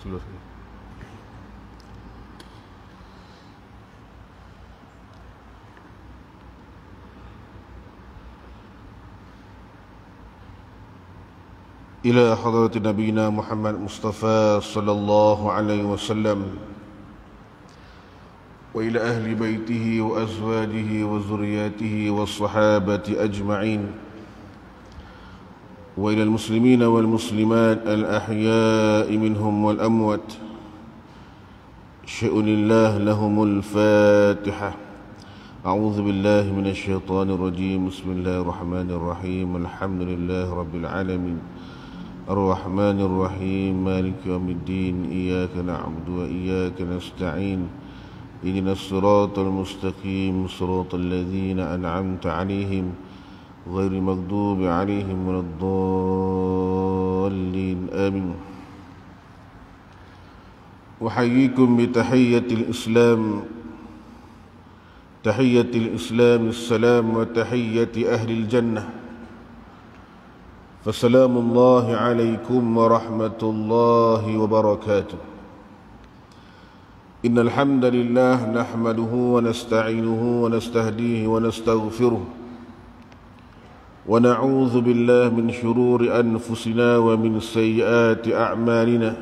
Seterusnya. إلى حضرة نبينا محمد مصطفى صلى الله عليه وسلم وإلى أهل بيته وأزواجه وذرياته والصحابة أجمعين وإلى المسلمين والمسلمات الأحياء منهم والأموات شأن الله لهم الفاتحة. أعوذ بالله من الشيطان الرجيم. بسم الله الرحمن الرحيم. الحمد لله رب العالمين الرحمن الرحيم مالك يوم الدين. إياك نعبد وإياك نستعين. اهدنا الصراط المستقيم صراط الذين أنعمت عليهم غير المغضوب عليهم ولا الضالين آمين. أحييكم بتحية الإسلام، تحية الإسلام السلام، وتحية أهل الجنة، فسلام الله عليكم ورحمة الله وبركاته. إن الحمد لله نحمده ونستعينه ونستهديه ونستغفره ونعوذ بالله من شرور أنفسنا ومن سيئات أعمالنا.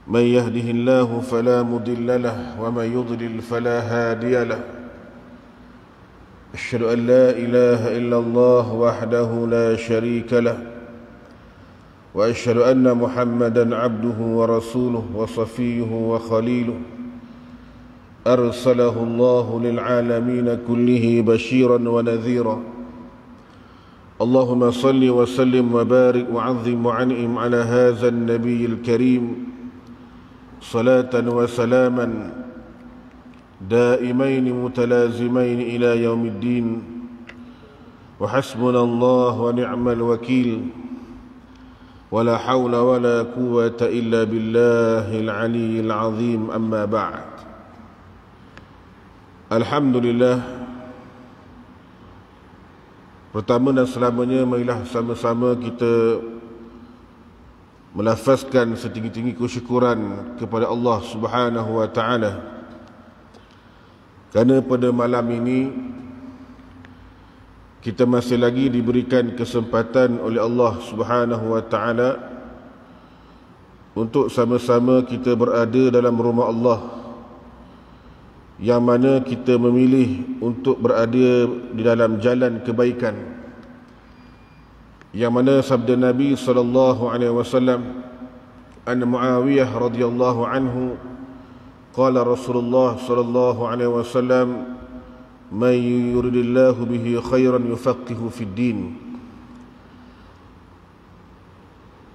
من يهده الله فلا مضل له ومن يضلل فلا هادي له. أشهد أن لا إله إلا الله وحده لا شريك له، وأشهد أن محمدا عبده ورسوله وصفيه وخليله، أرسله الله للعالمين كله بشيرا ونذيرا. اللهم صل وسلم وبارك وعظم وعنئم على هذا النبي الكريم صلاة وسلاما دائمين متلازمين إلى يوم الدين. وحسبنا الله ونعم الوكيل، ولا حول ولا قوة إلا بالله العلي العظيم. أما بعد. Alhamdulillah, pertama dan selamanya marilah sama-sama kita melafazkan setinggi-tinggi kesyukuran kepada Allah Subhanahu wa taala, kerana pada malam ini kita masih lagi diberikan kesempatan oleh Allah Subhanahu wa taala untuk sama-sama kita berada dalam rumah Allah, yang mana kita memilih untuk berada di dalam jalan kebaikan, yang mana sabda Nabi sallallahu alaihi wasallam an Muawiyah radhiyallahu anhu qala Rasulullah sallallahu alaihi wasallam man yuridillahu bihi khairan yufaqihu fid din.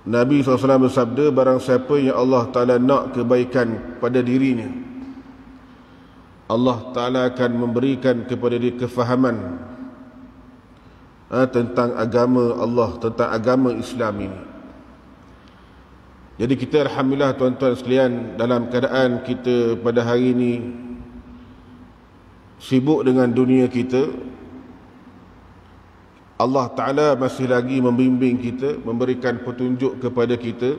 Nabi SAW bersabda, barang siapa yang Allah Ta'ala nak kebaikan pada dirinya, Allah Ta'ala akan memberikan kepada dia kefahaman tentang agama Allah, tentang agama Islam ini. Jadi kita alhamdulillah tuan-tuan sekalian, dalam keadaan kita pada hari ini sibuk dengan dunia kita, Allah Ta'ala masih lagi membimbing kita, memberikan petunjuk kepada kita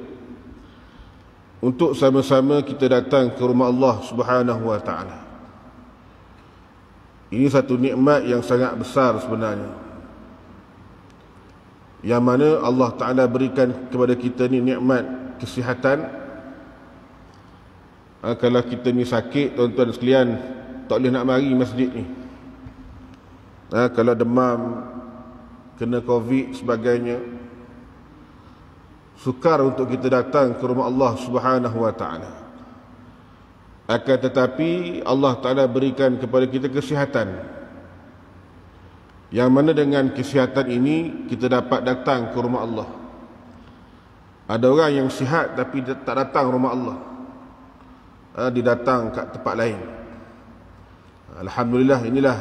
untuk sama-sama kita datang ke rumah Allah Subhanahu wa Ta'ala. Ini satu nikmat yang sangat besar sebenarnya, yang mana Allah Ta'ala berikan kepada kita ni nikmat kesihatan. Kalau kita ni sakit, tuan-tuan sekalian, tak boleh nak mari masjid ni. Kalau demam, kena COVID sebagainya, sukar untuk kita datang ke rumah Allah Subhanahu wa Ta'ala. Akan tetapi Allah Ta'ala berikan kepada kita kesihatan, yang mana dengan kesihatan ini kita dapat datang ke rumah Allah. Ada orang yang sihat tapi tak datang rumah Allah, dia datang kat tempat lain. Alhamdulillah, inilah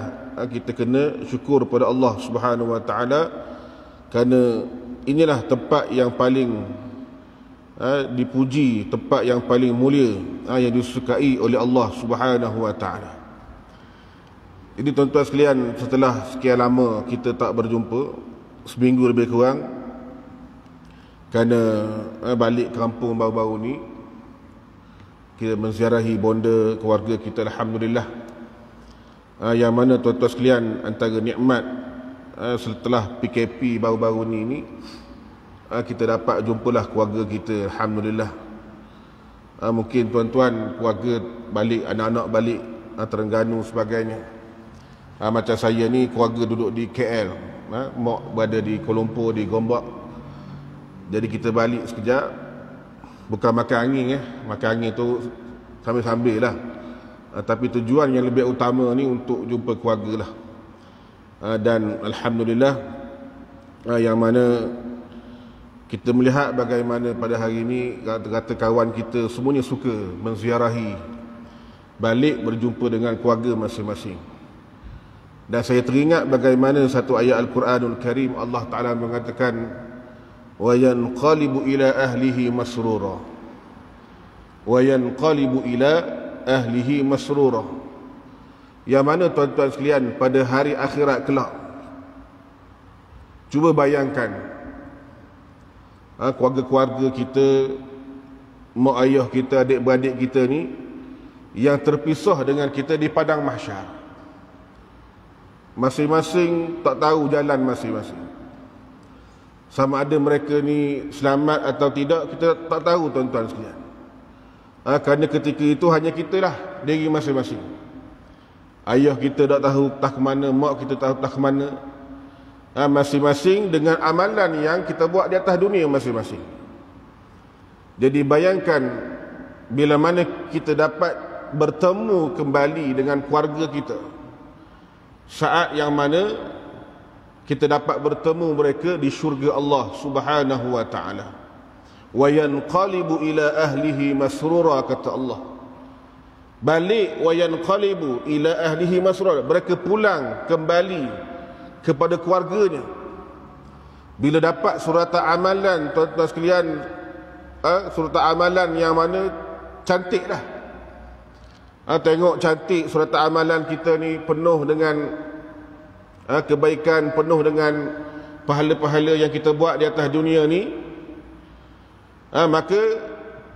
kita kena syukur pada Allah Subhanahu wa Ta'ala, kerana inilah tempat yang paling dipuji, tempat yang paling mulia, yang disukai oleh Allah Subhanahu wa Ta'ala. Jadi tuan-tuan sekalian, setelah sekian lama kita tak berjumpa, seminggu lebih kurang, Kerana balik kampung baru-baru ni, kita menziarahi bonda keluarga kita, alhamdulillah. Yang mana tuan-tuan sekalian, antara nikmat setelah PKP baru-baru ni kita dapat jumpalah keluarga kita, alhamdulillah. Mungkin tuan-tuan keluarga balik, anak-anak balik Terengganu sebagainya. Macam saya ni keluarga duduk di KL, mak berada di Kuala Lumpur, di Gombak. Jadi kita balik sekejap, bukan makan angin makan angin tu sambil-sambil lah, tapi tujuan yang lebih utama ni untuk jumpa keluarga lah. Dan alhamdulillah, yang mana kita melihat bagaimana pada hari ini kata-kata kawan kita semuanya suka menziarahi, balik berjumpa dengan keluarga masing-masing. Dan saya teringat bagaimana satu ayat Al-Quranul Karim, Allah Ta'ala mengatakan, wa yanqalibu ila ahlihi masrura, wa yanqalibu ila ahlihi masrura. Yang mana tuan-tuan sekalian, pada hari akhirat kelak, cuba bayangkan keluarga-keluarga kita, mak ayah kita, adik-beradik kita ni yang terpisah dengan kita di padang mahsyar. Masing-masing tak tahu jalan masing-masing. Sama ada mereka ni selamat atau tidak, kita tak tahu tuan-tuan sekalian. Kerana ketika itu hanya kita lah, diri masing-masing. Ayah kita tak tahu tak ke mana, mak kita tahu tak ke mana. Masing-masing dengan amalan yang kita buat di atas dunia masing-masing. Jadi bayangkan bila mana kita dapat bertemu kembali dengan keluarga kita, saat yang mana kita dapat bertemu mereka di syurga Allah Subhanahu wa ta'ala. Wa yanqalibu ila ahlihi masrura, kata Allah. Balik, wa yanqalibu ila ahlihi masrura, mereka pulang kembali kepada keluarganya. Bila dapat suratan amalan, tuan-tuan sekalian, suratan amalan yang mana cantik dah. Tengok cantik suratan amalan kita ni, penuh dengan kebaikan, penuh dengan pahala-pahala yang kita buat di atas dunia ni. Maka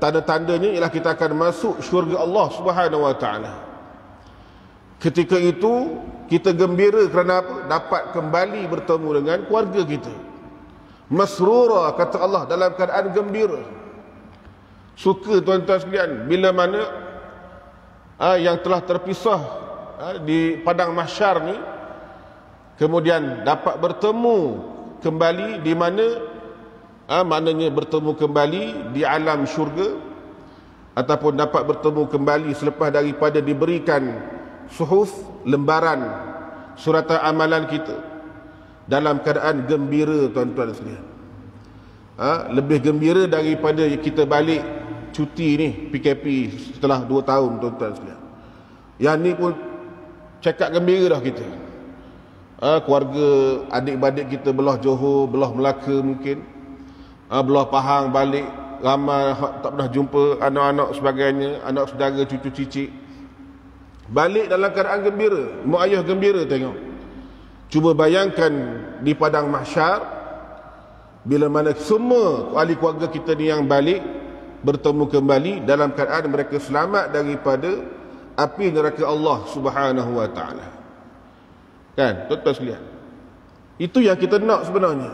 tanda-tandanya ialah kita akan masuk syurga Allah Subhanahu wa ta'ala. Ketika itu kita gembira kerana apa? Dapat kembali bertemu dengan keluarga kita. Masrura, kata Allah, dalam keadaan gembira. Suka tuan-tuan sekalian bila mana yang telah terpisah di padang mahsyar ni kemudian dapat bertemu kembali, di mana maknanya bertemu kembali di alam syurga, ataupun dapat bertemu kembali selepas daripada diberikan suhuf, lembaran suratan amalan kita, dalam keadaan gembira tuan-tuan sekalian. Lebih gembira daripada kita balik cuti ni, PKP setelah 2 tahun tuan-tuan sekalian. Yang ni pun cakap gembira dah kita. Keluarga adik-beradik kita belah Johor, belah Melaka mungkin, belah Pahang balik, ramai tak pernah jumpa anak-anak sebagainya, anak saudara, cucu cicit, balik dalam keadaan gembira. Mak ayah gembira tengok. Cuba bayangkan di padang mahsyar, bila mana semua ahli keluarga kita ni yang balik bertemu kembali dalam keadaan mereka selamat daripada api neraka Allah Subhanahu wa ta'ala. Kan, tuan-tuan sekalian, itu yang kita nak sebenarnya.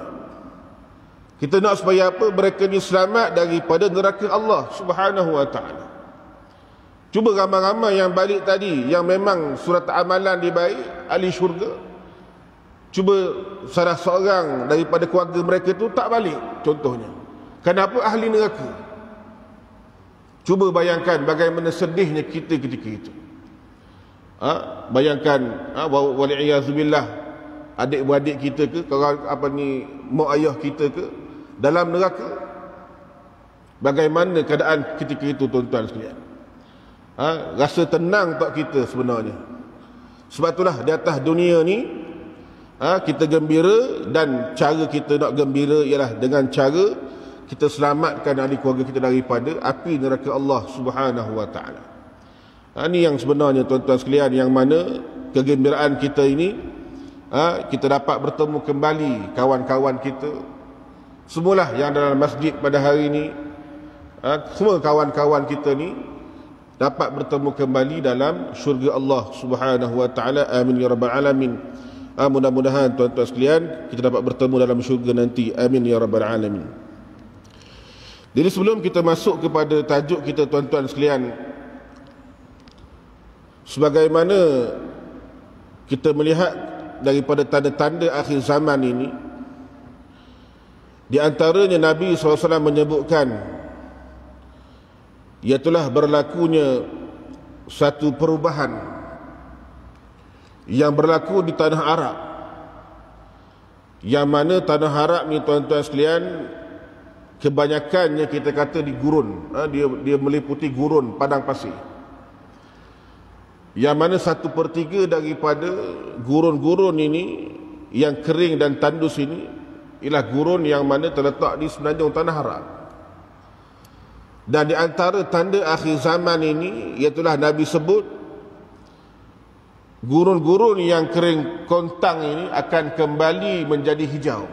Kita nak supaya apa? Mereka ni selamat daripada neraka Allah Subhanahu wa ta'ala. Cuba ramai-ramai yang balik tadi, yang memang surat amalan dia baik, ahli syurga, cuba salah seorang daripada keluarga mereka tu tak balik, contohnya. Kenapa? Ahli neraka. Cuba bayangkan bagaimana sedihnya kita ketika itu. Bayangkan, wali'iyahzubillah, adik-beradik kita ke, kalau mak ayah kita ke, dalam neraka. Bagaimana keadaan ketika itu tuan-tuan sekalian? Rasa tenang tak kita sebenarnya? Sebab itulah di atas dunia ni kita gembira, dan cara kita nak gembira ialah dengan cara kita selamatkan ahli keluarga kita daripada api neraka Allah Subhanahu wa ta'ala. Ini yang sebenarnya tuan-tuan sekalian, yang mana kegembiraan kita ini, kita dapat bertemu kembali kawan-kawan kita, semualah yang dalam masjid pada hari ini, semua kawan-kawan kita ni dapat bertemu kembali dalam syurga Allah Subhanahu wa taala. Amin ya rabbal alamin. Mudah-mudahan tuan-tuan sekalian kita dapat bertemu dalam syurga nanti. Amin ya rabbal alamin. Jadi sebelum kita masuk kepada tajuk kita tuan-tuan sekalian, sebagaimana kita melihat daripada tanda-tanda akhir zaman ini, di antaranya Nabi SAW menyebutkan iaitulah berlakunya satu perubahan yang berlaku di tanah Arab, yang mana tanah Arab ni tuan-tuan sekalian kebanyakannya kita kata di gurun, dia meliputi gurun padang pasir, yang mana 1/3 daripada gurun-gurun ini yang kering dan tandus ini ialah gurun yang mana terletak di semenanjung tanah Arab. Dan di antara tanda akhir zaman ini iaitulah Nabi sebut gurun-gurun yang kering kontang ini akan kembali menjadi hijau,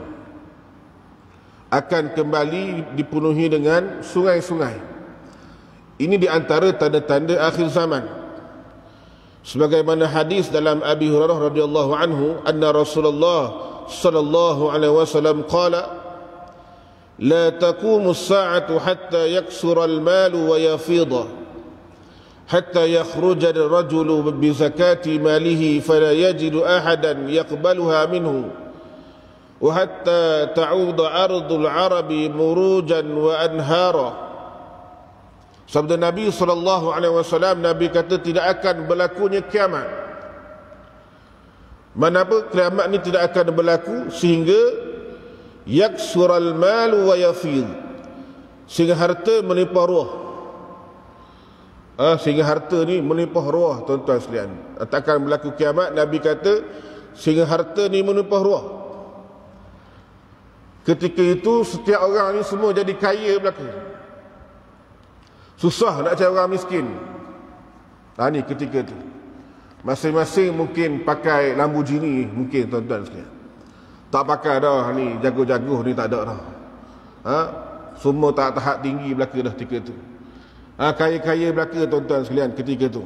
akan kembali dipenuhi dengan sungai-sungai. Ini di antara tanda-tanda akhir zaman. Sebagaimana hadis dalam Abi Hurairah radhiyallahu anhu, anna Rasulullah sallallahu alaihi wasallam qala la taqumu as-sa'atu hatta yaksura al-malu wa yafida hatta yakhruja ar-rajulu bi zakati malihi fala yajidu ahadan yaqbaluha minhu wa hatta ta'uda ardul arabi murujan wa anhara. Sabda Nabi sallallahu alaihi wasallam, Nabi kata tidak akan berlakunya kiamat. Manapa kiamat ni tidak akan berlaku sehingga yaksural malu wa yafid, sehingga harta melimpah ruah. Sehingga harta ni melimpah ruah tuan-tuan sekalian. Takkan berlaku kiamat, Nabi kata sehingga harta ni melimpah ruah. Ketika itu setiap orang ni semua jadi kaya belaka. Susah nak cari orang miskin. Ni ketika tu masing-masing mungkin pakai Lamborghini, mungkin tuan-tuan sekalian. Tak pakai dah ni, jago-jago ni tak ada dah. Semua tahap tinggi belaka dah ketika tu. Kaya-kaya belaka tuan-tuan sekalian ketika tu.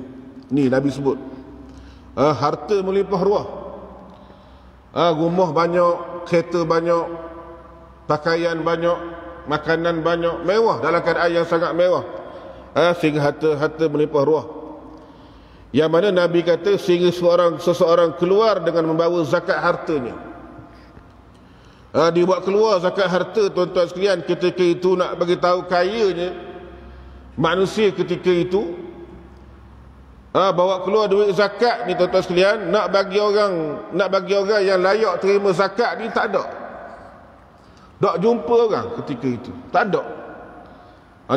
Ni Nabi sebut harta melimpah ruah. Rumah banyak, kereta banyak, pakaian banyak, makanan banyak, mewah, dalam keadaan yang sangat mewah. Sehingga harta melimpah ruah. Yang mana Nabi kata sehingga seseorang keluar dengan membawa zakat hartanya. Dia buat keluar zakat harta tuan-tuan sekalian. Ketika itu nak bagi tahu kayanya manusia ketika itu. Bawa keluar duit zakat ni tuan-tuan sekalian, nak bagi orang yang layak terima zakat ni tak ada. Tak jumpa orang ketika itu, tak ada.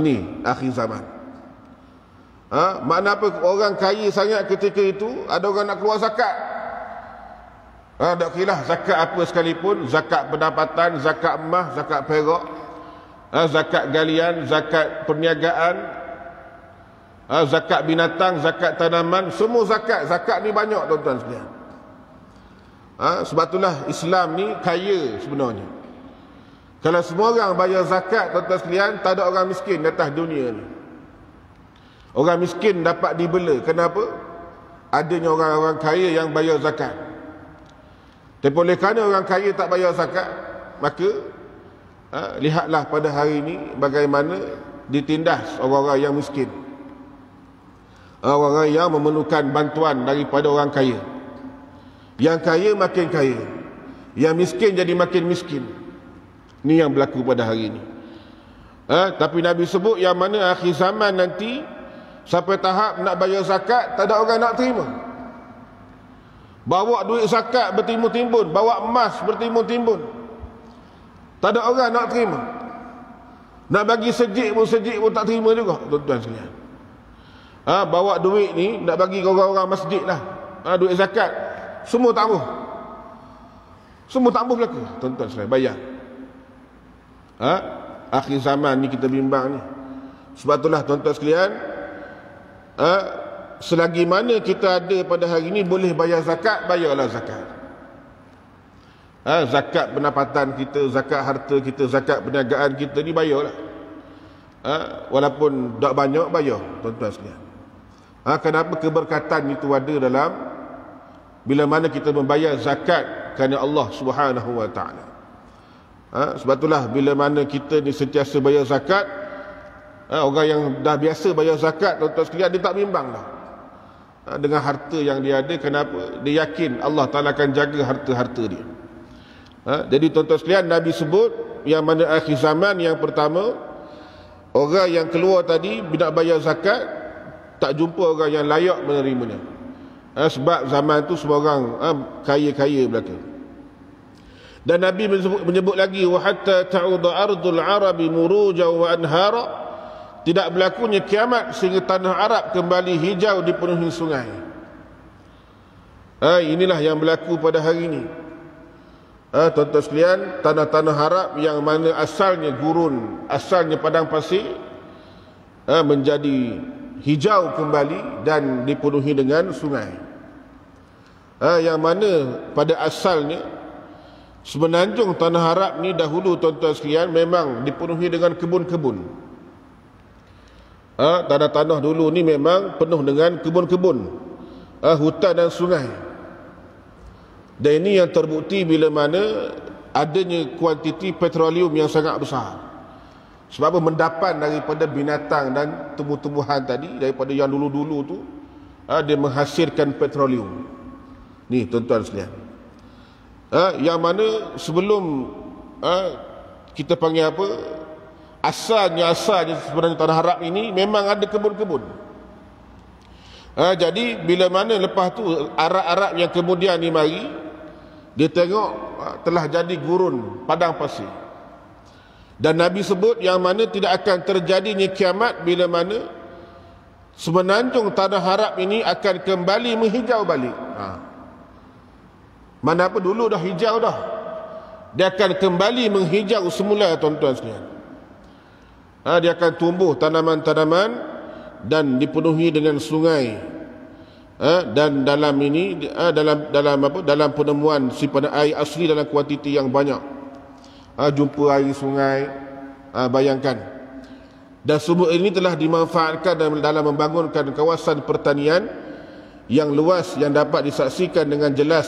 Ni akhir zaman. Makna apa? Orang kaya sangat ketika itu, ada orang nak keluar zakat. Tak kira zakat apa sekalipun, zakat pendapatan, zakat emas, zakat perak, zakat galian, zakat perniagaan, zakat binatang, zakat tanaman, semua zakat. Zakat ni banyak tuan-tuan sekalian. Sebab itulah Islam ni kaya sebenarnya. Kalau semua orang bayar zakat tuan-tuan sekalian, tak ada orang miskin di atas dunia ni. Orang miskin dapat dibela. Kenapa? Adanya orang-orang kaya yang bayar zakat. Tapi oleh kerana orang kaya tak bayar zakat, maka lihatlah pada hari ini bagaimana ditindas orang-orang yang miskin, orang-orang yang memerlukan bantuan daripada orang kaya. Yang kaya makin kaya, yang miskin jadi makin miskin. Ini yang berlaku pada hari ini. Tapi Nabi sebut yang mana akhir zaman nanti sampai tahap nak bayar zakat tak ada orang nak terima. Bawa duit zakat bertimbun-timbun, bawa emas bertimbun-timbun, tak ada orang nak terima. Nak bagi sejik pun tak terima juga tuan-tuan sekalian. Bawa duit ni nak bagi orang-orang masjid lah, duit zakat, semua tak mahu. Semua tak mahu berlaku tuan-tuan sekalian, bayar. Akhir zaman ni kita bimbang ni. Sebab itulah tuan-tuan sekalian, selagi mana kita ada pada hari ini boleh bayar zakat, bayarlah zakat. zakat pendapatan kita, zakat harta kita, zakat perniagaan kita ni bayarlah. Walaupun tak banyak, bayar, tuan-tuan sekalian. Kenapa keberkatan itu ada dalam bila mana kita membayar zakat kerana Allah Subhanahu wa taala. Sebab itulah bila mana kita ni sentiasa bayar zakat, orang yang dah biasa bayar zakat, tuan-tuan sekalian, dia tak bimbang dah dengan harta yang dia ada. Kenapa? Dia yakin Allah Taala akan jaga harta-harta dia. Jadi tuan-tuan sekalian, Nabi sebut yang mana akhir zaman yang pertama, orang yang keluar tadi nak bayar zakat, tak jumpa orang yang layak menerimanya. Sebab zaman tu semua orang kaya-kaya belaka. Dan Nabi menyebut lagi, wa hatta ta'udha ardul arabi muruja wa anhara, tidak berlakunya kiamat sehingga tanah Arab kembali hijau dipenuhi sungai. Inilah yang berlaku pada hari ini. Tuan-tuan sekalian, tanah-tanah Arab yang mana asalnya gurun, asalnya padang pasir, menjadi hijau kembali dan dipenuhi dengan sungai. Yang mana pada asalnya semenanjung tanah Arab ni dahulu, tuan-tuan sekalian, memang dipenuhi dengan kebun-kebun. Tanah-tanah dulu ni memang penuh dengan kebun-kebun, hutan dan sungai. Dan ini yang terbukti bila mana adanya kuantiti petroleum yang sangat besar. Sebab mendapat daripada binatang dan tumbuh-tumbuhan tadi, daripada yang dulu-dulu tu, dia menghasilkan petroleum. Ni tuan-tuan sekalian, yang mana sebelum kita panggil apa, asalnya sebenarnya tanah Arab ini memang ada kebun-kebun. Jadi bila mana lepas tu Arab-Arab yang kemudian ni mari, dia tengok telah jadi gurun padang pasir. Dan Nabi sebut yang mana tidak akan terjadinya kiamat bila mana semenanjung tanah Arab ini akan kembali menghijau balik. Mana apa dulu dah hijau dah, dia akan kembali menghijau semula, tuan-tuan sekalian. Dia akan tumbuh tanaman-tanaman dan dipenuhi dengan sungai. Dan dalam ini dalam penemuan simpanan air asli dalam kuantiti yang banyak. Jumpa air sungai, bayangkan. Dan semua ini telah dimanfaatkan dalam membangunkan kawasan pertanian yang luas yang dapat disaksikan dengan jelas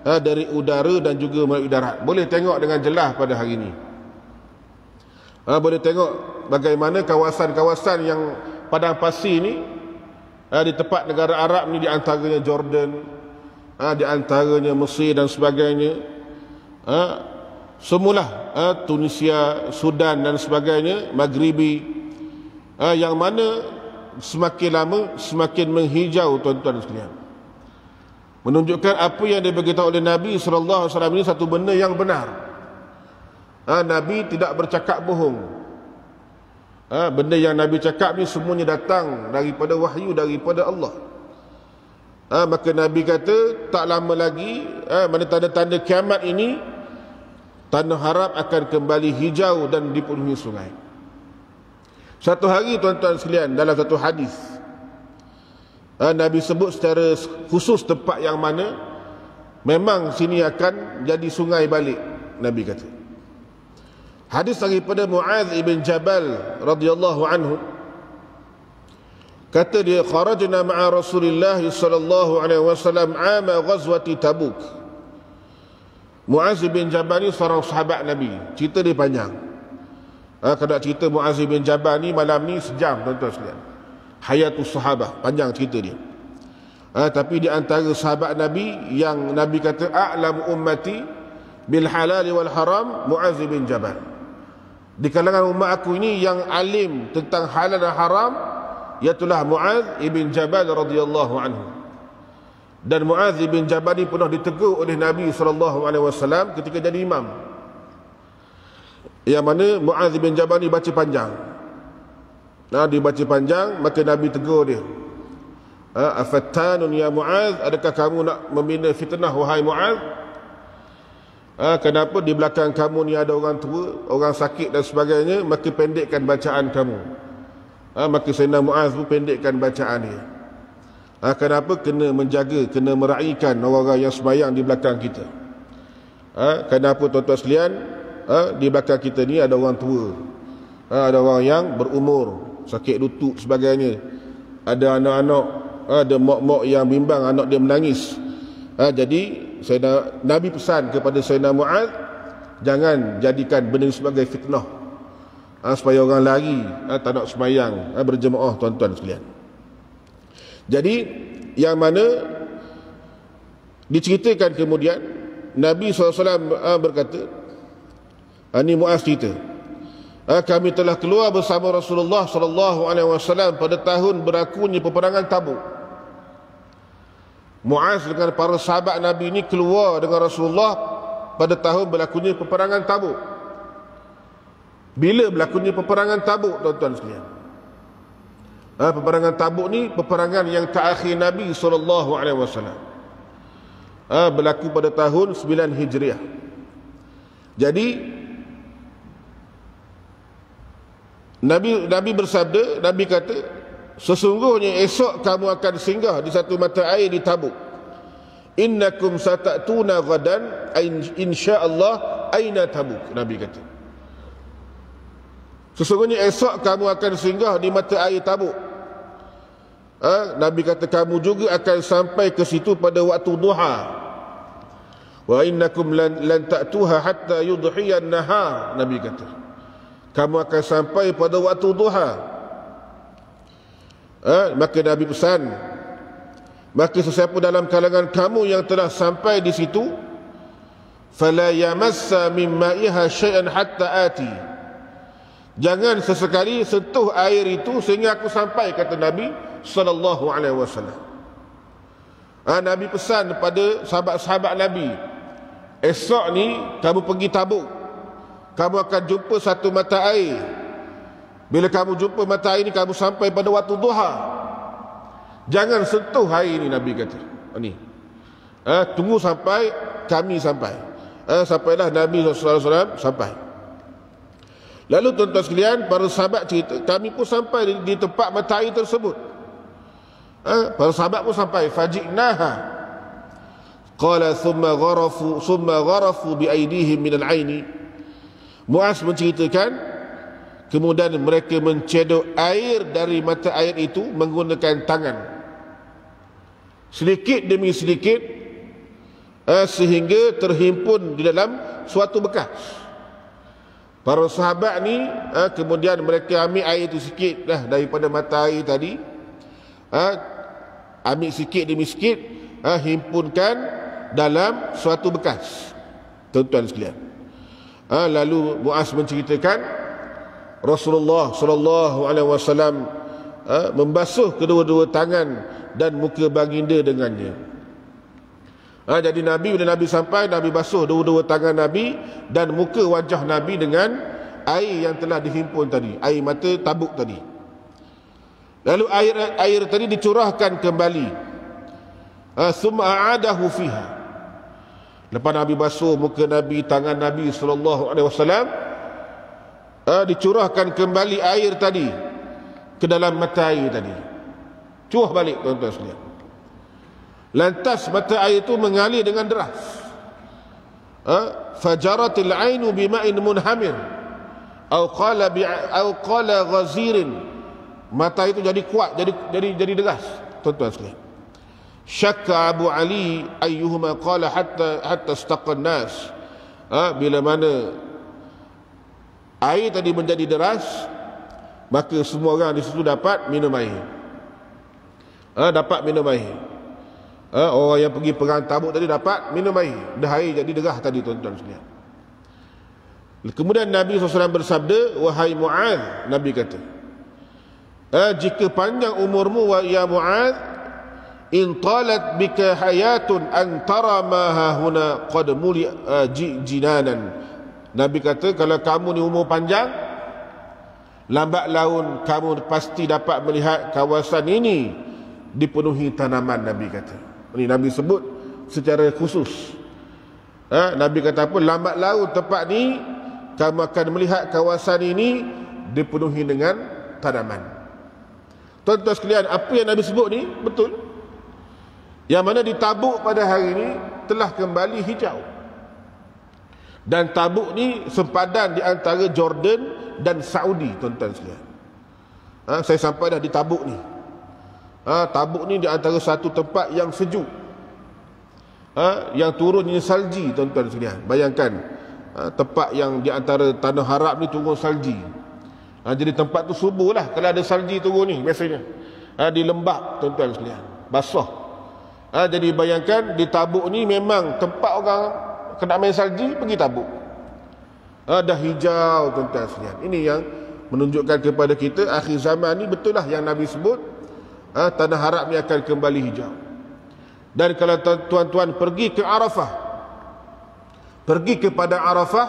dari udara dan juga melalui darat. Boleh tengok dengan jelas pada hari ini. Boleh tengok bagaimana kawasan-kawasan yang padang pasir ni, di tempat negara Arab ni, di antaranya Jordan, di antaranya Mesir dan sebagainya, semulah Tunisia, Sudan dan sebagainya, Maghribi, yang mana semakin lama semakin menghijau, tuan-tuan sekalian. Menunjukkan apa yang diberitahu oleh Nabi SAW ini satu benda yang benar. Nabi tidak bercakap bohong. Benda yang Nabi cakap ni semuanya datang daripada wahyu daripada Allah. Maka Nabi kata tak lama lagi, mana tanda-tanda kiamat ini, tanah Arab akan kembali hijau dan dipenuhi sungai. Satu hari, tuan-tuan sekalian, dalam satu hadis, Nabi sebut secara khusus tempat yang mana memang sini akan jadi sungai balik. Nabi kata, hadis daripada Muaz ibn Jabal radhiyallahu anhu, kata dia, kharajna ma'a Rasulillah sallallahu alaihi wasallam 'ama ghazwati Tabuk. Muaz ibn Jabal ni seorang sahabat Nabi. Cerita dia panjang. Kalau cerita Muaz ibn Jabal ni malam ni sejam, tuan-tuan sekalian. Hayatus sahabah, panjang cerita dia. Tapi di antara sahabat Nabi yang Nabi kata a'lamu ummati bil halal wal haram, Muaz ibn Jabal. Di kalangan umat aku ini yang alim tentang halal dan haram, iaitulah Muaz ibn Jabal radhiyallahu anhu. Dan Muaz ibn Jabal ini pernah ditegur oleh Nabi SAW ketika jadi imam. Yang mana Muaz ibn Jabal ini baca panjang. Dia baca panjang, maka Nabi tegur dia. Afattanun ya Muaz, adakah kamu nak membina fitnah wahai Muaz? Kenapa di belakang kamu ni ada orang tua, orang sakit dan sebagainya, maka pendekkan bacaan kamu. Maka Sayyidina Muaz pun pendekkan bacaan dia. Kenapa? Kena menjaga, kena meraihkan orang-orang yang sembahyang di belakang kita. Kenapa tuan-tuan sekalian, di belakang kita ni ada orang tua, ada orang yang berumur, sakit lutut sebagainya, ada anak-anak, ada mak-mak yang bimbang anak dia menangis. Jadi Nabi pesan kepada Sayyidina Mu'adz, jangan jadikan benda sebagai fitnah, supaya orang lari, tak nak sembahyang berjemaah tuan-tuan sekalian. Jadi yang mana diceritakan kemudian Nabi SAW berkata, ini Mu'adz cerita, kami telah keluar bersama Rasulullah SAW pada tahun berlakunya peperangan Tabuk. Mu'adz dengan para sahabat Nabi ini keluar dengan Rasulullah pada tahun berlakunya peperangan Tabuk. Bila berlakunya peperangan Tabuk tuan-tuan sekalian? Peperangan Tabuk ni peperangan yang terakhir Nabi SAW. Berlaku pada tahun 9 Hijriah. Jadi Nabi bersabda, Nabi kata, sesungguhnya esok kamu akan singgah di satu mata air di Tabuk. Innakum satatuna ghadan insyaallah aina Tabuk, Nabi kata. Sesungguhnya esok kamu akan singgah di mata air Tabuk. Nabi kata kamu juga akan sampai ke situ pada waktu duha. Wa innakum lan ta'tuha hatta yudhiya an-nahar, Nabi kata. Kamu akan sampai pada waktu duha. Maka Nabi pesan, maka sesiapa dalam kalangan kamu yang telah sampai di situ, fala yamassa min ma'iha syai'an hatta ati, jangan sesekali sentuh air itu sehingga aku sampai, kata Nabi sallallahu alaihi wasallam. Nabi pesan pada sahabat-sahabat Nabi, esok ni kamu pergi Tabuk, kamu akan jumpa satu mata air. Bila kamu jumpa mata air ni, kamu sampai pada waktu duha, jangan sentuh air ni, Nabi kata. Tunggu sampai kami sampai. Sampailah Nabi SAW sampai. Lalu tuan-tuan sekalian, para sahabat cerita, kami pun sampai di tempat mata air tersebut. Para sahabat pun sampai. Faji'naha. Qala thumma gharafu bi aydihim min al-'aini. Mu'adz menceritakan, kemudian mereka mencedok air dari mata air itu menggunakan tangan, sedikit demi sedikit, sehingga terhimpun di dalam suatu bekas. Para sahabat ni kemudian mereka ambil air itu sikit dah daripada mata air tadi, ambil sikit demi sikit, himpunkan dalam suatu bekas, tuan-tuan sekalian. Lalu Mu'adz menceritakan, Rasulullah sallallahu alaihi wasallam membasuh kedua-dua tangan dan muka baginda dengannya. Jadi bila Nabi sampai, Nabi basuh dua-dua tangan Nabi dan muka wajah Nabi dengan air yang telah dihimpun tadi, air mata Tabuk tadi. Lalu air tadi dicurahkan kembali. Summa a'adahu fiha. Lepas Nabi basuh muka Nabi, tangan Nabi sallallahu alaihi wasallam, dicurahkan kembali air tadi ke dalam mata air tadi. Curah balik tuan-tuan sekalian. Lantas mata air itu mengalir dengan deras. Fajaratil ainu bima'in munhamir au qala ghazirin. Mata itu jadi kuat, jadi deras, tuan-tuan sekalian. Syakka Abu Ali ayyuhuma qala hatta istaqan nas. Bila mana air tadi menjadi deras, maka semua orang di situ dapat minum air. Dapat minum air. Orang yang pergi perang Tabuk tadi dapat minum air. Dah air jadi deras tadi, tuan-tuan sekalian. Kemudian Nabi SAW bersabda, wahai Mu'adz, Nabi kata, jika panjang umurmu ya Mu'adz, in talat bika hayatun antara ma hahuna qad muli jinanan. Nabi kata, kalau kamu ni umur panjang, lambat laun kamu pasti dapat melihat kawasan ini dipenuhi tanaman, Nabi kata. Ini Nabi sebut secara khusus. Nabi kata apa? Lambat laun tempat ni kamu akan melihat kawasan ini dipenuhi dengan tanaman. Tuan-tuan sekalian, apa yang Nabi sebut ni betul. Yang mana di Tabuk pada hari ini telah kembali hijau. Dan Tabuk ni sempadan di antara Jordan dan Saudi, tuan-tuan sekalian. Saya sampai dah di Tabuk ni. Tabuk ni di antara satu tempat yang sejuk, yang turunnya salji, tuan-tuan sekalian. Bayangkan tempat yang di antara tanah Arab ni turun salji. Jadi tempat tu subur lah kalau ada salji turun ni biasanya. Di lembap, tuan-tuan sekalian, basah. Jadi bayangkan di Tabuk ni memang tempat orang kena main salji, pergi Tabuk. Dah hijau, tuan-tuan sekalian. Ini yang menunjukkan kepada kita akhir zaman ni betul lah yang Nabi sebut, tanah Arab ni akan kembali hijau. Dan kalau tuan-tuan pergi ke Arafah, pergi kepada Arafah,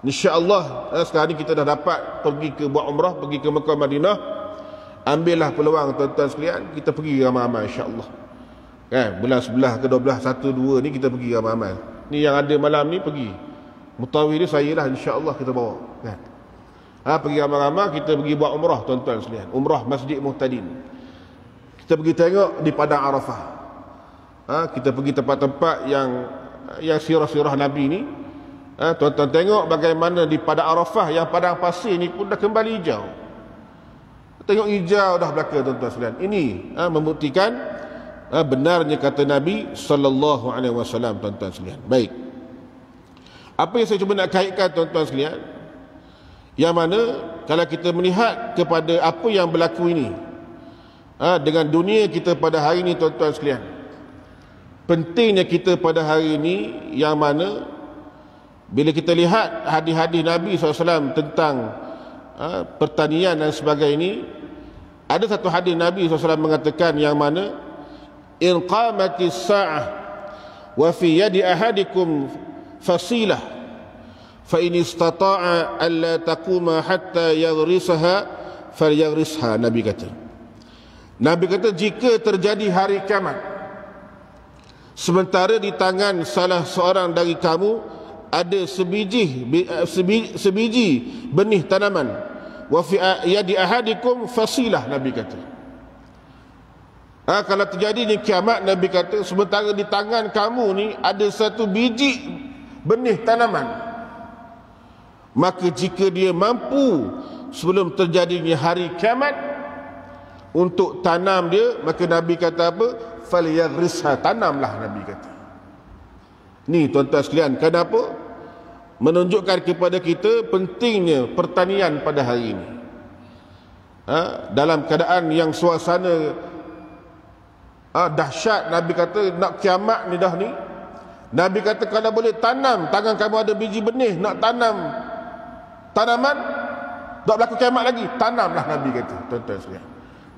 insya-Allah sekarang ni kita dah dapat pergi ke buat umrah, pergi ke Mekah Madinah. Ambillah peluang, tuan-tuan sekalian, kita pergi ramai-ramai insya-Allah. Bulan 11 ke 12, 1, 2 ni kita pergi ramai-ramai. Ni yang ada malam ni pergi. Mutawir ni saya lah, insya-Allah kita bawa. Pergi ramai-ramai, kita pergi buat umrah, tuan-tuan sekalian. Umrah Masjid Muhtadin. Kita pergi tengok di padang Arafah. Kita pergi tempat-tempat yang sirah-sirah Nabi ni. Tuan-tuan tengok bagaimana di padang Arafah yang padang pasir ni pun dah kembali hijau. Tengok hijau dah belaka, tuan-tuan sekalian. Ini membuktikan benarnya kata Nabi sallallahu alaihi wasallam, tuan-tuan sekalian. Baik. Apa yang saya cuba nak kaitkan, tuan-tuan sekalian, yang mana kalau kita melihat kepada apa yang berlaku ini dengan dunia kita pada hari ini, tuan-tuan sekalian, pentingnya kita pada hari ini, yang mana bila kita lihat hadis-hadis Nabi SAW tentang pertanian dan sebagainya ini, ada satu hadis Nabi SAW mengatakan yang mana in qamatis sa'ah wa fi yadi ahadikum fasilah fa in istata'a alla taquma hatta yaghrisaha falyaghrisha. Nabi kata jika terjadi hari kiamat sementara di tangan salah seorang dari kamu ada sebiji benih tanaman, wa fi yadi ahadikum fasilah. Nabi kata kalau terjadi ni kiamat, Nabi kata sementara di tangan kamu ni ada satu biji benih tanaman, maka jika dia mampu sebelum terjadinya hari kiamat untuk tanam dia, maka Nabi kata apa? Falyaghrisha, tanamlah. Nabi kata ni, tuan-tuan sekalian, kenapa? Menunjukkan kepada kita pentingnya pertanian pada hari ini. Dalam keadaan yang suasana dahsyat, Nabi kata nak kiamat ni dah ni. Nabi kata kalau boleh tanam, tangan kamu ada biji benih, nak tanam tanaman, tak berlaku kiamat lagi, tanamlah. Nabi kata, tuan-tuan sekalian,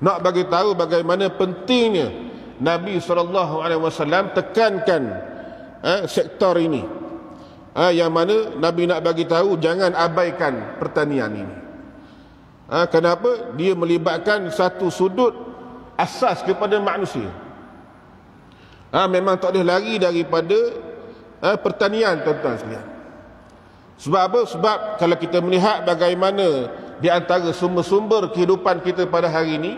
nak bagi tahu bagaimana pentingnya Nabi SAW tekankan sektor ini, yang mana Nabi nak bagi tahu jangan abaikan pertanian ini. Kenapa? Dia melibatkan satu sudut asas kepada manusia. Memang tak boleh lari daripada pertanian, tuan-tuan sekalian. Sebab apa? Sebab kalau kita melihat bagaimana di antara sumber-sumber kehidupan kita pada hari ini,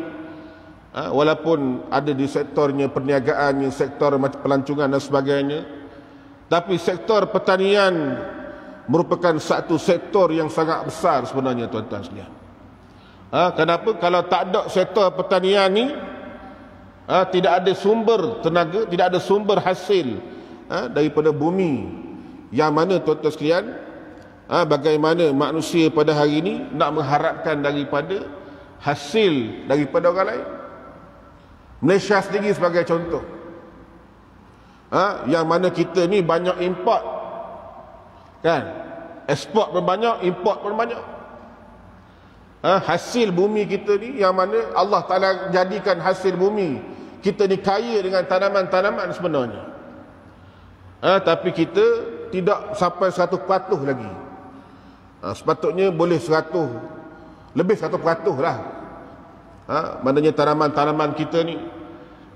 walaupun ada di sektornya perniagaan, sektor macam pelancongan dan sebagainya, tapi sektor pertanian merupakan satu sektor yang sangat besar sebenarnya, tuan-tuan sekalian. Kenapa? Kalau tak ada sektor pertanian ni, tidak ada sumber tenaga, tidak ada sumber hasil daripada bumi, yang mana, tuan-tuan sekalian, bagaimana manusia pada hari ini nak mengharapkan daripada hasil daripada orang lain. Malaysia sendiri sebagai contoh, yang mana kita ni banyak import, kan? Ekspor pun banyak, import pun banyak. Hasil bumi kita ni, yang mana Allah Ta'ala jadikan hasil bumi kita ni kaya dengan tanaman-tanaman sebenarnya, tapi kita tidak sampai 100% lagi. Sepatutnya boleh 100, lebih 100% lah. Maknanya tanaman-tanaman kita ni,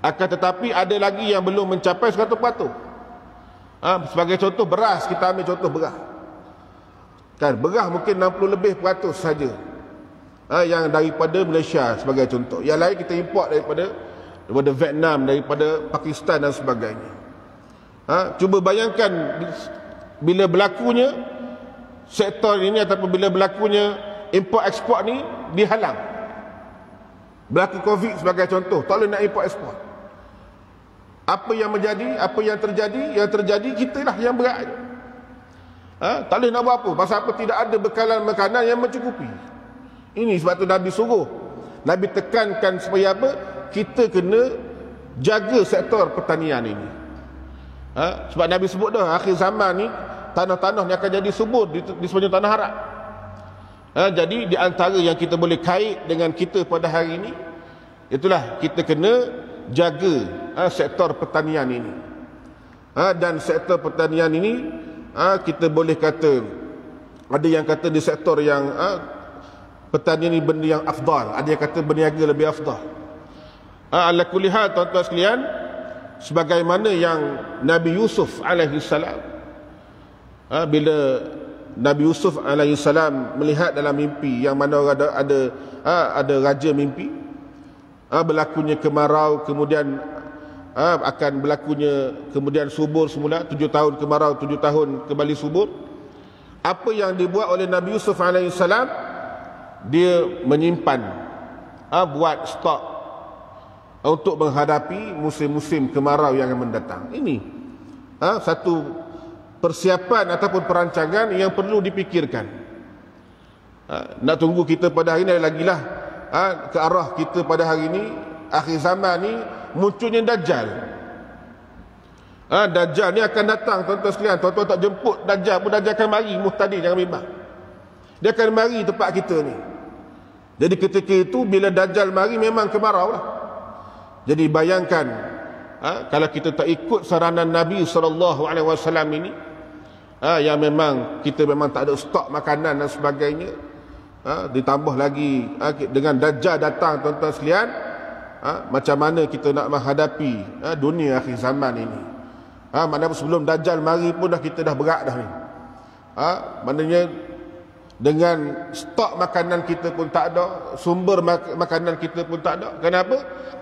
akan tetapi ada lagi yang belum mencapai 100%. Sebagai contoh beras, kita ambil contoh beras, kan? Beras mungkin 60 lebih % saja yang daripada Malaysia sebagai contoh. Yang lain kita import daripada Vietnam, daripada Pakistan dan sebagainya. Cuba bayangkan bila berlakunya sektor ini ataupun bila berlakunya import ekspor ni dihalang. Berlaku Covid sebagai contoh, tak boleh nak import ekspor. Apa yang menjadi, apa yang terjadi? Yang terjadi kita lah yang berat. Tak boleh nak buat apa. Pasal apa? Tidak ada bekalan makanan yang mencukupi. Ini sebab tu Nabi suruh, Nabi tekankan supaya apa? Kita kena jaga sektor pertanian ini. Sebab Nabi sebut dah, akhir zaman ni tanah-tanah ni akan jadi subur di sepanjang tanah Arab. Jadi di antara yang kita boleh kait dengan kita pada hari ini, itulah kita kena jaga sektor pertanian ini. Dan sektor pertanian ini kita boleh kata, ada yang kata di sektor yang pertanian ini benda yang afdal, ada yang kata berniaga lebih afdal. Ala kulli hal, tuan-tuan sekalian, sebagaimana yang Nabi Yusuf alaihi salam, bila Nabi Yusuf alaihi salam melihat dalam mimpi yang mana ada raja mimpi, berlakunya kemarau, kemudian akan berlakunya kemudian subur semula, 7 tahun kemarau, 7 tahun kembali subur. Apa yang dibuat oleh Nabi Yusuf alaihi salam, dia menyimpan, buat stok untuk menghadapi musim-musim kemarau yang akan mendatang. Ini satu persiapan ataupun perancangan yang perlu dipikirkan. Nak tunggu kita pada hari ini lagilah ke arah kita pada hari ini, akhir zaman ni munculnya Dajjal. Dajjal ni akan datang, tuan-tuan sekalian. Tuan-tuan tak jemput Dajjal pun Dajjal akan mari, muhtadi, jangan bimbang. Dia akan mari tempat kita ni. Jadi ketika itu bila Dajjal mari memang kemarau lah. Jadi bayangkan, kalau kita tak ikut saranan Nabi SAW ini, yang memang kita memang tak ada stok makanan dan sebagainya, ditambah lagi dengan Dajjal datang, tuan-tuan sekalian, macam mana kita nak menghadapi dunia akhir zaman ini. Maknanya sebelum Dajjal mari pun kita dah berat dah ni. Maknanya dengan stok makanan kita pun tak ada, sumber makanan kita pun tak ada. Kenapa?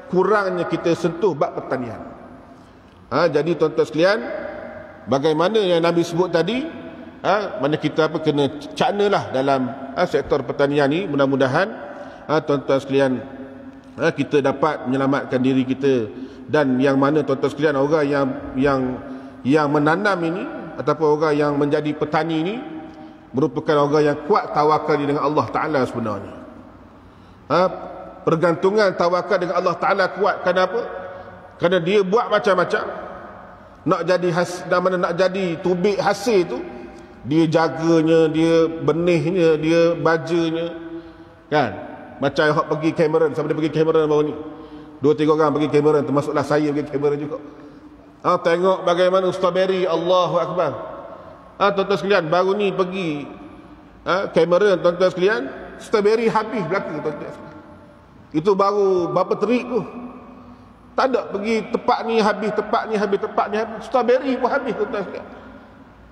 Kurangnya kita sentuh bab pertanian. Jadi tuan-tuan sekalian, bagaimana yang Nabi sebut tadi, mana kita kena caknalah dalam sektor pertanian ni. Mudah-mudahan tuan-tuan sekalian, kita dapat menyelamatkan diri kita. Dan yang mana tuan-tuan sekalian, orang yang menanam ini ataupun orang yang menjadi petani ini merupakan orang yang kuat tawakal dengan Allah Ta'ala sebenarnya. Pergantungan tawakal dengan Allah Ta'ala kuat. Kenapa? Kerana dia buat macam-macam. Nak jadi tubik hasil tu, dia jaganya, dia benihnya, dia bajanya, kan? Macam yang pergi Cameron, sampai dia pergi Cameron baru ni, 2-3 orang pergi Cameron, termasuklah saya pergi Cameron juga. Tengok bagaimana strawberry, Allahu Akbar. Tuan-tuan sekalian, baru ni pergi Cameron, tuan-tuan sekalian, strawberry habis belaka, tuan-tuan sekalian. Itu baru berapa terik tu. Tak ada pergi tempat ni habis, tempat ni habis, tempat ni habis. Strawberry pun habis, tuan-tuan sekalian.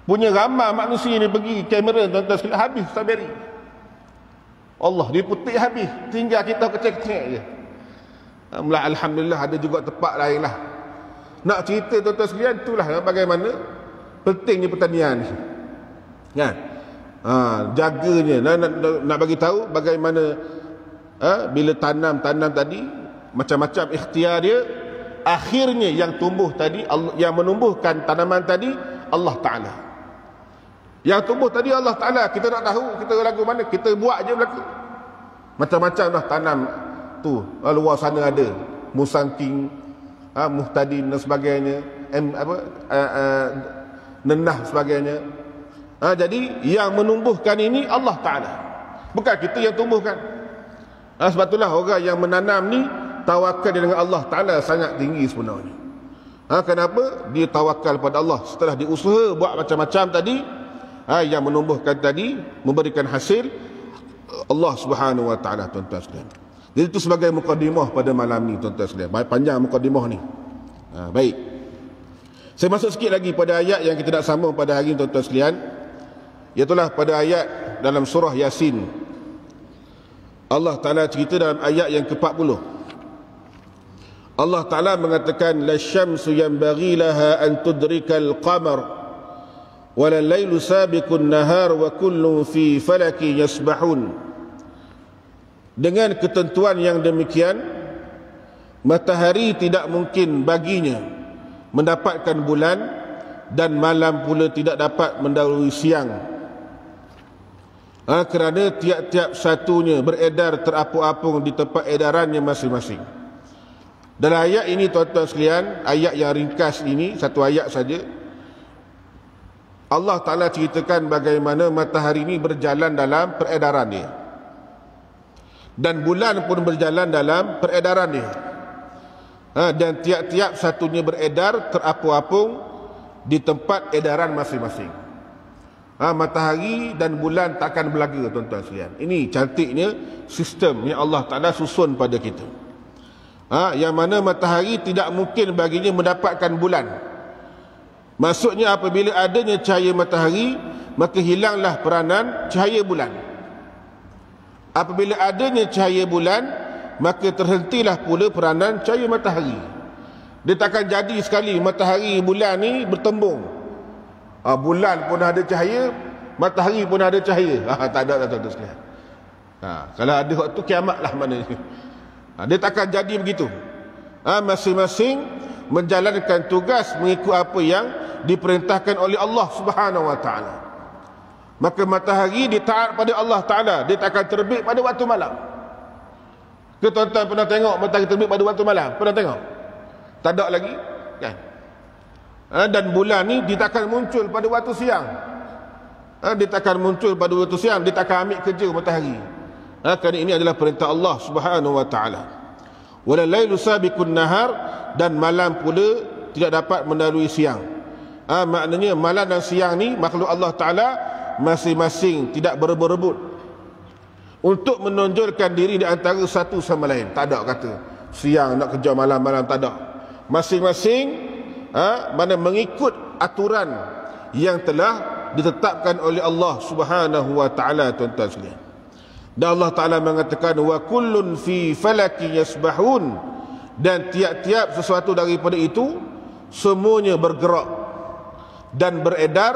Punya ramai manusia ni pergi Cameron, tuan-tuan sekalian, habis strawberry. Allah, dia putih habis, tinggal kita kecil-kecil je. Alhamdulillah ada juga tempat lain lah. Nak cerita tuan-tuan sekalian, itulah bagaimana pentingnya pertanian ni, kan? Jaganya, nak bagi tahu bagaimana bila tanam tadi, macam-macam ikhtiar dia, akhirnya yang tumbuh tadi, yang menumbuhkan tanaman tadi Allah Ta'ala. Yang tumbuh tadi Allah Ta'ala. Kita nak tahu, kita lagu mana, kita buat je belaka. Macam-macam lah tanam tu, luar sana ada musangking, muhtadin dan sebagainya, nenah sebagainya. Jadi yang menumbuhkan ini Allah Ta'ala, bukan kita yang tumbuhkan. Sebab itulah orang yang menanam ni tawakal dengan Allah Ta'ala sangat tinggi sebenarnya. Kenapa? Dia tawakal pada Allah. Setelah diusaha buat macam-macam tadi, yang menumbuhkan tadi, memberikan hasil Allah Subhanahu Wa Ta'ala, tuan-tuan sekalian. Jadi itu sebagai mukadimah pada malam ni, tuan-tuan sekalian. Panjang mukadimah ni. Baik, saya masuk sikit lagi pada ayat yang kita nak sambung pada hari ini, tuan-tuan sekalian. Iaitulah pada ayat dalam surah Yasin. Allah Ta'ala cerita dalam ayat yang ke-40. Allah Ta'ala mengatakan, la syamsu yanbaghi laha an tudrikal qamar wal lailu sabiqun nahar wa kullun fi falaki yasbahun. Dengan ketentuan yang demikian, matahari tidak mungkin baginya mendapatkan bulan, dan malam pula tidak dapat mendahului siang. Kerana tiap-tiap satunya beredar terapung-apung di tempat edarannya masing-masing. Dalam ayat ini tuan-tuan sekalian, ayat yang ringkas ini, satu ayat saja, Allah Ta'ala ceritakan bagaimana matahari ini berjalan dalam peredaran dia, dan bulan pun berjalan dalam peredaran dia. Dan tiap-tiap satunya beredar terapung-apung di tempat edaran masing-masing. Matahari dan bulan takkan berlaga, tuan-tuan sekalian. Ini cantiknya sistem yang Allah Ta'ala susun pada kita. Yang mana matahari tidak mungkin baginya mendapatkan bulan. Maksudnya apabila adanya cahaya matahari, maka hilanglah peranan cahaya bulan. Apabila adanya cahaya bulan, maka terhentilah pula peranan cahaya matahari. Dia takkan jadi sekali matahari bulan ni bertembung. Bulan pun ada cahaya, matahari pun ada cahaya. Tak ada, tuan-tuan sekalian. Kalau ada waktu kiamat lah maknanya. Dia takkan jadi begitu. Masing-masing menjalankan tugas mengikut apa yang diperintahkan oleh Allah Subhanahu wa ta'ala. Maka matahari dia taat pada Allah Ta'ala, dia takkan terbit pada waktu malam. Ke tuan-tuan pernah tengok matahari terbit pada waktu malam? Pernah tengok? Tak ada lagi kan? Dan bulan ni dia takkan muncul pada waktu siang. Dia takkan muncul pada waktu siang, dia takkan ambil kerja matahari. Kerana ini adalah perintah Allah Subhanahu wa ta'ala. Wal lailu sabiqun nahar, dan malam pula tidak dapat mendahului siang. Maknanya malam dan siang ni makhluk Allah Ta'ala masing-masing tidak berebut-rebut untuk menonjolkan diri di antara satu sama lain. Tak ada kata siang nak kejar malam, malam tak ada. Masing-masing mana mengikut aturan yang telah ditetapkan oleh Allah Subhanahu wa ta'ala, tuan-tuan sekalian. Dan Allah Ta'ala mengatakan wa kullun fi falaki yasbahun, dan tiap-tiap sesuatu daripada itu semuanya bergerak dan beredar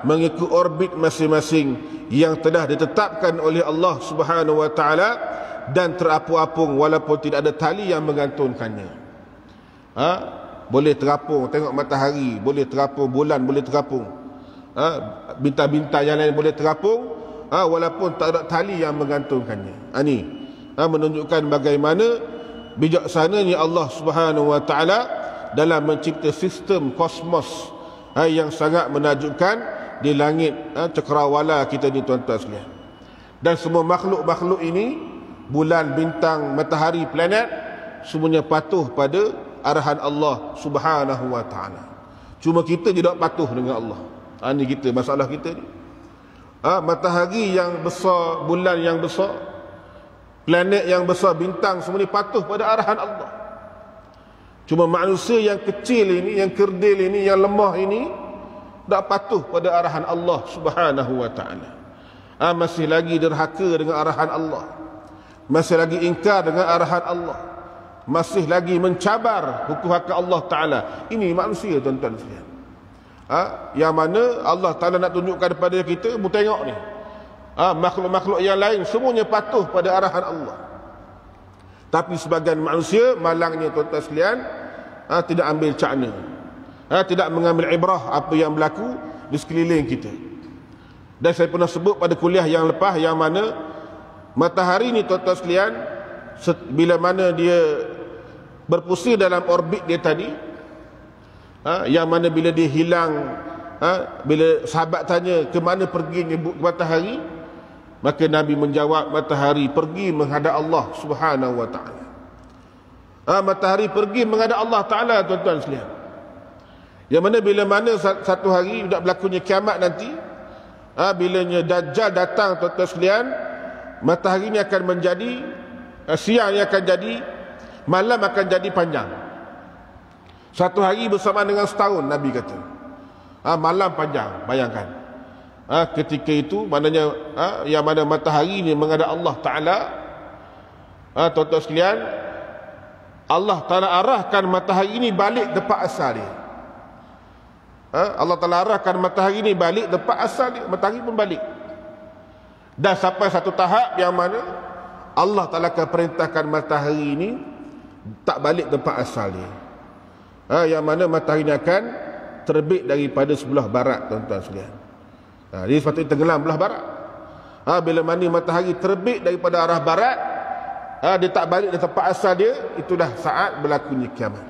mengikut orbit masing-masing yang telah ditetapkan oleh Allah Subhanahu wa ta'ala, dan terapung-apung walaupun tidak ada tali yang menggantungkannya. Boleh terapung, tengok matahari boleh terapung, bulan boleh terapung, bintang-bintang yang lain boleh terapung, walaupun tak ada tali yang menggantungkannya. Ini menunjukkan bagaimana bijaksananya Allah Subhanahu wa ta'ala dalam mencipta sistem kosmos yang sangat menakjubkan di langit cakrawala kita ni, tuan-tuan sekalian. Dan semua makhluk-makhluk ini, bulan, bintang, matahari, planet, semuanya patuh pada arahan Allah Subhanahu wa ta'ala. Cuma kita tidak patuh dengan Allah. Ini kita, masalah kita ni. Matahari yang besar, bulan yang besar, planet yang besar, bintang, semua ni patuh pada arahan Allah. Cuma manusia yang kecil ini, yang kerdil ini, yang lemah ini, tak patuh pada arahan Allah Subhanahu wa ta'ala. Masih lagi derhaka dengan arahan Allah, masih lagi ingkar dengan arahan Allah, masih lagi mencabar hukum hak Allah Ta'ala. Ini manusia, tuan-tuan sekalian. Yang mana Allah Ta'ala nak tunjukkan kepada kita, mu tengok ni, makhluk-makhluk yang lain semuanya patuh pada arahan Allah. Tapi sebagian manusia malangnya, tuan-tuan sekalian, tidak ambil cakna, tidak mengambil ibrah apa yang berlaku di sekeliling kita. Dan saya pernah sebut pada kuliah yang lepas, yang mana matahari ni, tuan-tuan sekalian, bila mana dia berpusing dalam orbit dia tadi, yang mana bila dia hilang, bila sahabat tanya ke mana perginya matahari, maka Nabi menjawab, matahari pergi menghadap Allah Subhanahu wa ta'ala. Matahari pergi menghadap Allah Ta'ala, tuan-tuan sekalian. Yang mana bila mana satu hari sudah berlakunya kiamat nanti, bilanya Dajjal datang, tuan-tuan sekalian, matahari ini akan menjadi siang, yang akan jadi malam, akan jadi panjang. Satu hari bersama dengan setahun, Nabi kata. Malam panjang, bayangkan. Ketika itu maknanya yang mana matahari ini menghadap Allah Ta'ala, tuan-tuan sekalian, Allah Ta'ala arahkan matahari ini balik tempat asal dia. Allah Ta'ala arahkan matahari ni balik tempat asal dia, matahari pun balik. Dan sampai satu tahap yang mana Allah Ta'ala akan perintahkan matahari ni tak balik tempat asal dia. Yang mana matahari ni akan terbit daripada sebelah barat, tuan-tuan sekalian. Dia sepatutnya tenggelam belah barat. Bila mana matahari terbit daripada arah barat, dia tak balik dari tempat asal dia, itu dah saat berlakunya kiamat.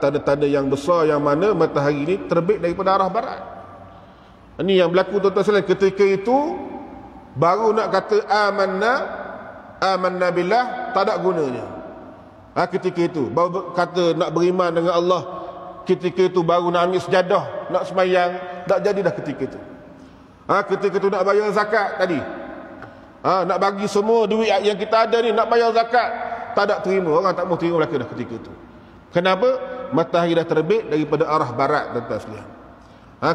Tanda-tanda yang besar yang mana matahari ini terbit daripada arah barat. Ini yang berlaku, tuan-tuan sekalian. Ketika itu baru nak kata amanna billah, tak ada gunanya. Ketika itu baru kata nak beriman dengan Allah, ketika itu baru nak ambil sejadah, nak semayang, tak jadi dah ketika itu. Ketika itu nak bayar zakat tadi, nak bagi semua duit yang kita ada ni, nak bayar zakat, tak ada terima. Orang tak mau terima belaka dah ketika itu. Kenapa? Matahari dah terbit daripada arah barat, tuan-tuan sekalian.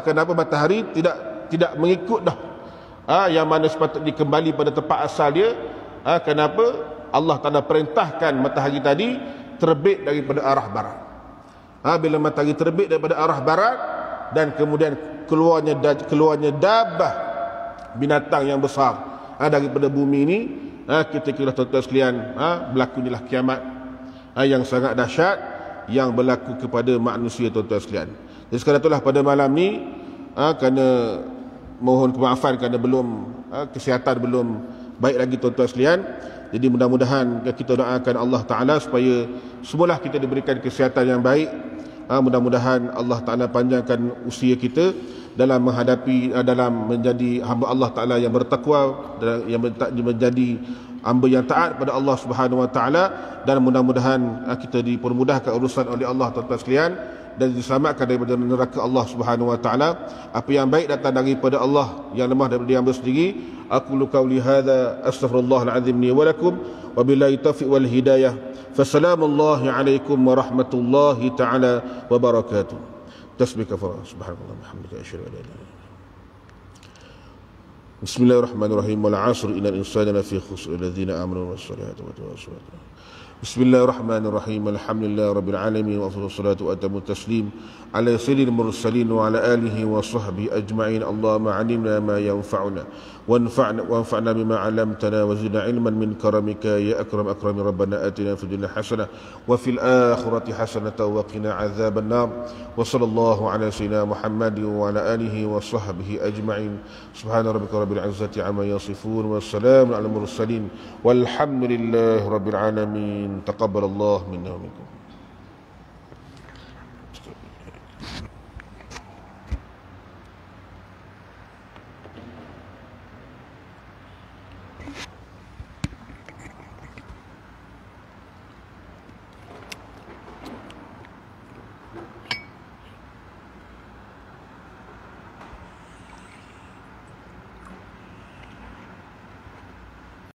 Kenapa matahari tidak mengikut dah yang mana sepatutnya kembali pada tempat asal dia? Kenapa? Allah Ta'ala perintahkan matahari tadi terbit daripada arah barat. Bila matahari terbit daripada arah barat dan kemudian keluarnya dabah, binatang yang besar daripada bumi ini, kita kira, tuan-tuan sekalian, berlakunya kiamat yang sangat dahsyat yang berlaku kepada manusia, tuan-tuan sekalian. Jadi sekarang itulah pada malam ni, kerana mohon kemaafan kerana kesihatan belum baik lagi, tuan-tuan sekalian. Jadi mudah-mudahan kita doakan Allah Ta'ala supaya semualah kita diberikan kesihatan yang baik. Mudah-mudahan Allah Ta'ala panjangkan usia kita dalam menjadi hamba Allah Ta'ala yang bertakwa, yang menjadi hamba yang taat pada Allah Subhanahu Wa Ta'ala, dan mudah-mudahan kita dipermudahkan urusan oleh Allah, tuan-tuan sekalian, dan diselamatkan daripada neraka Allah Subhanahu Wa Ta'ala. Apa yang baik datang daripada Allah, yang lemah daripada yang bersendiri. Aqulu qawli hadza astaghfirullahal azim li wa lakum wa billahi taufiq wal hidayah. Fassalamullahi alaikum warahmatullahi taala wabarakatuh. Tasbih kafara subhanallah bihamdika asyhadu an la ilaha illa anta. Bismillahirrahmanirrahim. Wal 'asr innal insana lafi khusr alladzina amanu was salati wa tawassaw. Bismillahirrahmanirrahim. Alhamdulillah rabbil alamin wa wassalatu wa atamu taslim ala sayyidil mursalin wa ala alihi wa sahbihi ajma'in. Allahumma 'allimna ma yanfa'una وانفعنا بما علمتنا وزدنا علما من كرمك يا أكرم أكرم. ربنا آتنا في الدنيا حسنة وفي الآخرة حسنة وقنا عذاب النار. وصلى الله على سيدنا محمد وعلى آله وصحبه أجمعين. سبحان ربك رب العزة عما يصفون والسلام على المرسلين والحمد لله رب العالمين. تقبل الله منا ومنكم.